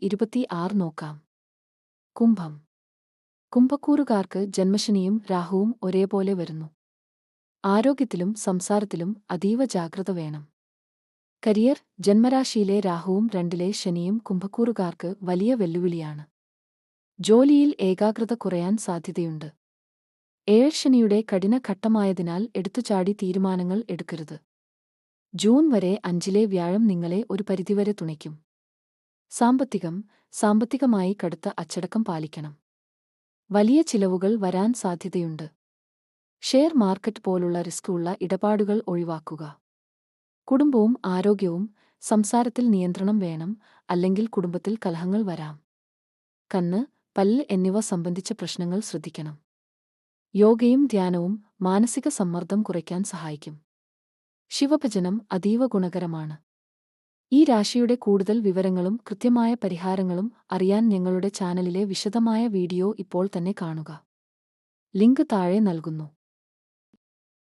26 നോക്കാം. കുംഭം. കുംഭക്കൂറുകാർക്ക് ജന്മശനിയും രാഹുവും ഒരേപോലെ വരുന്നു. ആരോഗ്യത്തിലും സംസാരത്തിലും അതീവ ജാഗ്രത വേണം. കരിയർ. ജന്മരാശിയിലെ രാഹുവും 2-ലെ ശനിയും കുംഭക്കൂറുകാർക്ക് വലിയ വെല്ലുവിളിയാണ്. ജോലിയിൽ ഏകാഗ്രത കുറയാൻ സാധ്യതയുണ്ട്. ഏഴശനിയുടെ കഠിനഘട്ടമായതിനാൽ എടുത്തുചാടി തീരുമാനങ്ങൾ എടുക്കരുത്. ജൂൺ വരെ 5-ലെ വ്യാഴം നിങ്ങളെ ഒരു പരിധിവരെ തുണയ്ക്കും. സാമ്പത്തികമായി കടുത്ത അച്ചടക്കം പാലിക്കണം. വലിയ ചിലവുകൾ വരാൻ സാധ്യതയുണ്ട്. ഷെയർ മാർക്കറ്റ് പോലുള്ള റിസ്ക്കുള്ള ഇടപാടുകൾ ഒഴിവാക്കുക. കുടുംബവും ആരോഗ്യവും. സംസാരത്തിൽ നിയന്ത്രണം വേണം, അല്ലെങ്കിൽ കുടുംബത്തിൽ കലഹങ്ങൾ വരാം. കണ്ണ്, പല്ല് എന്നിവ സംബന്ധിച്ച പ്രശ്നങ്ങൾ ശ്രദ്ധിക്കണം. യോഗയും ധ്യാനവും മാനസിക സമ്മർദ്ദം കുറയ്ക്കാൻ സഹായിക്കും. ശിവഭജനം അതീവ ഗുണകരമാണ്. ഈ രാശിയുടെ കൂടുതൽ വിവരങ്ങളും കൃത്യമായ പരിഹാരങ്ങളും അറിയാൻ ഞങ്ങളുടെ ചാനലിലെ വിശദമായ വീഡിയോ ഇപ്പോൾ തന്നെ കാണുക. ലിങ്ക് താഴെ നൽകുന്നു.